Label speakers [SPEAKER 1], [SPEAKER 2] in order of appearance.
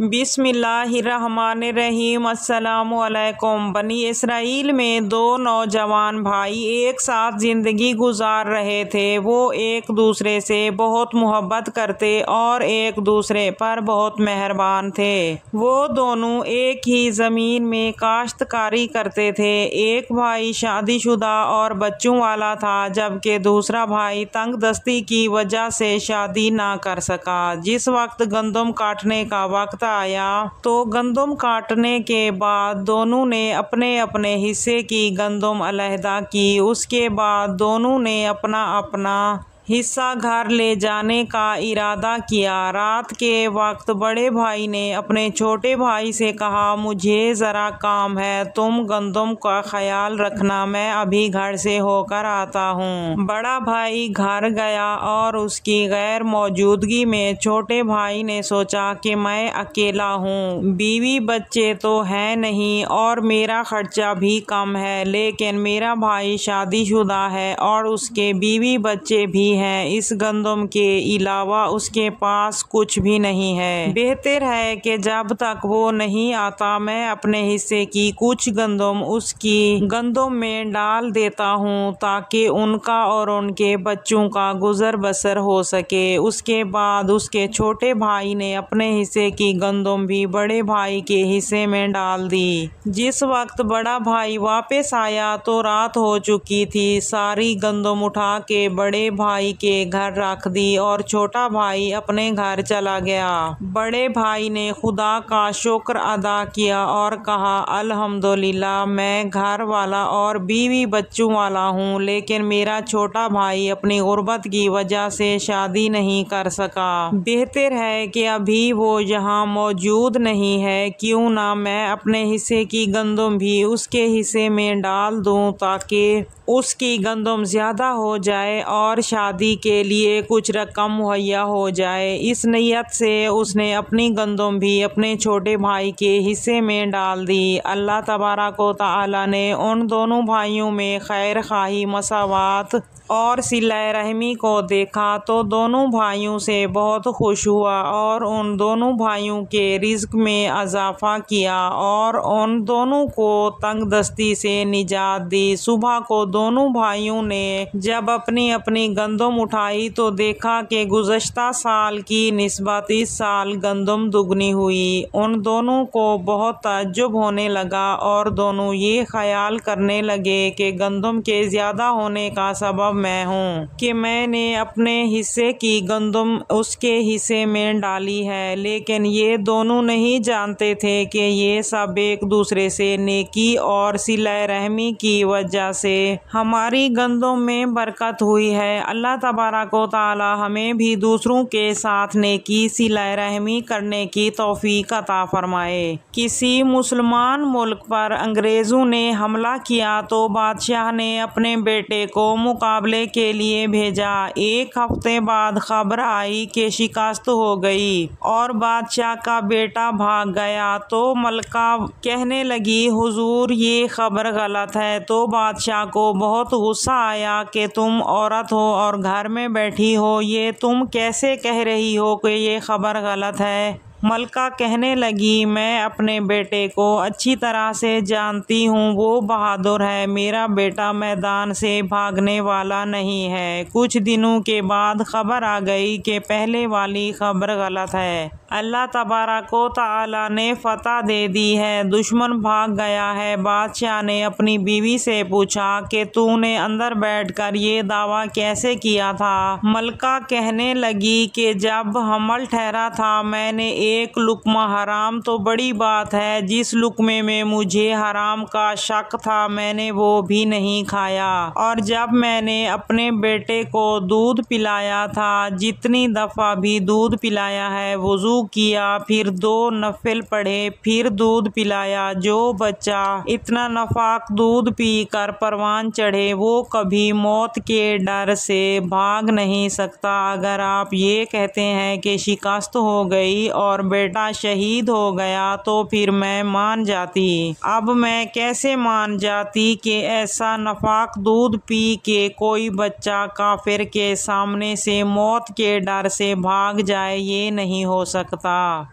[SPEAKER 1] बिस्मिल्लाहिर्रहमानिर्रहीम। अस्सलामुअलैकुम। बनी इसराइल में दो नौजवान भाई एक साथ ज़िंदगी गुजार रहे थे। वो एक दूसरे से बहुत मोहब्बत करते और एक दूसरे पर बहुत मेहरबान थे। वो दोनों एक ही ज़मीन में काश्तकारी करते थे। एक भाई शादीशुदा और बच्चों वाला था, जबकि दूसरा भाई तंगदस्ती की वजह से शादी ना कर सका। जिस वक्त गंदम काटने का वक्त आया तो गंदम काटने के बाद दोनों ने अपने अपने हिस्से की गंदम अलहदा की। उसके बाद दोनों ने अपना अपना हिस्सा घर ले जाने का इरादा किया। रात के वक्त बड़े भाई ने अपने छोटे भाई से कहा, मुझे ज़रा काम है, तुम गंदम का ख्याल रखना, मैं अभी घर से होकर आता हूँ। बड़ा भाई घर गया और उसकी गैर मौजूदगी में छोटे भाई ने सोचा कि मैं अकेला हूँ, बीवी बच्चे तो हैं नहीं और मेरा खर्चा भी कम है, लेकिन मेरा भाई शादीशुदा है और उसके बीवी बच्चे भी हैं। इस गंदम के अलावा उसके पास कुछ भी नहीं है। बेहतर है कि जब तक वो नहीं आता मैं अपने हिस्से की कुछ गंदम उसकी गंदम में डाल देता हूँ, ताकि उनका और उनके बच्चों का गुजर बसर हो सके। उसके बाद उसके छोटे भाई ने अपने हिस्से की गंदम भी बड़े भाई के हिस्से में डाल दी। जिस वक्त बड़ा भाई वापस आया तो रात हो चुकी थी। सारी गंदम उठा के बड़े भाई के घर रख दी और छोटा भाई अपने घर चला गया। बड़े भाई ने खुदा का शुक्र अदा किया और कहा, अल्हम्दुलिल्लाह, मैं घर वाला और बीवी बच्चों वाला हूँ, लेकिन मेरा छोटा भाई अपनी गुर्बत की वजह से शादी नहीं कर सका। बेहतर है कि अभी वो यहाँ मौजूद नहीं है, क्यों ना मैं अपने हिस्से की गंदम भी उसके हिस्से में डाल दूँ, ताकि उसकी गंदम ज़्यादा हो जाए और शादी के लिए कुछ रकम मुहैया हो जाए। इस नीयत से उसने अपनी गंदम भी अपने छोटे भाई के हिस्से में डाल दी। अल्लाह तबारक व तआला ने उन दोनों भाइयों में खैर खाही, मसावात और सिला रहमी को देखा तो दोनों भाइयों से बहुत खुश हुआ और उन दोनों भाइयों के रिज़्क में इजाफा किया और उन दोनों को तंगदस्ती से निजात दी। सुबह को दोनों भाइयों ने जब अपनी अपनी गंदम उठाई तो देखा कि गुज़श्ता साल की निस्बत इस साल गंदम दुगनी हुई। उन दोनों को बहुत ताज्जुब होने लगा और दोनों ये ख्याल करने लगे कि गंदम के ज़्यादा होने का सबब मैं हूँ कि मैंने अपने हिस्से की गंदम उसके हिस्से में डाली है। लेकिन ये दोनों नहीं जानते थे कि ये सब एक दूसरे से नेकी और सिला रहमी की वजह से हमारी गंदम में बरकत हुई है। अल्लाह तबारक व तआला हमें भी दूसरों के साथ नेकी सिला रहमी करने की तौफीक अता फरमाए। किसी मुसलमान मुल्क पर अंग्रेज़ों ने हमला किया तो बादशाह ने अपने बेटे को मुकाबले के लिए भेजा। एक हफ्ते बाद खबर आई कि शिकस्त हो गई और बादशाह का बेटा भाग गया। तो मलका कहने लगी, हुजूर, ये खबर गलत है। तो बादशाह को बहुत गुस्सा आया कि तुम औरत हो और घर में बैठी हो, ये तुम कैसे कह रही हो कि ये खबर गलत है। मलका कहने लगी, मैं अपने बेटे को अच्छी तरह से जानती हूँ, वो बहादुर है। मेरा बेटा मैदान से भागने वाला नहीं है। कुछ दिनों के बाद खबर आ गई कि पहले वाली खबर गलत है। अल्लाह तबारक व तआला ने फतह दे दी है, दुश्मन भाग गया है। बादशाह ने अपनी बीवी से पूछा कि तूने अंदर बैठकर ये दावा कैसे किया था। मलका कहने लगी कि जब हमल ठहरा था मैंने एक लुकमा, हराम तो बड़ी बात है, जिस लुकमे में मुझे हराम का शक था मैंने वो भी नहीं खाया। और जब मैंने अपने बेटे को दूध पिलाया था, जितनी दफ़ा भी दूध पिलाया है, वुज़ू किया, फिर 2 नफिल पढ़े, फिर दूध पिलाया। जो बच्चा इतना नफाक दूध पी कर परवान चढ़े वो कभी मौत के डर से भाग नहीं सकता। अगर आप ये कहते हैं कि शिकस्त हो गई और बेटा शहीद हो गया तो फिर मैं मान जाती। अब मैं कैसे मान जाती कि ऐसा नफाक दूध पी के कोई बच्चा काफिर के सामने से मौत के डर से भाग जाए, ये नहीं हो सकता।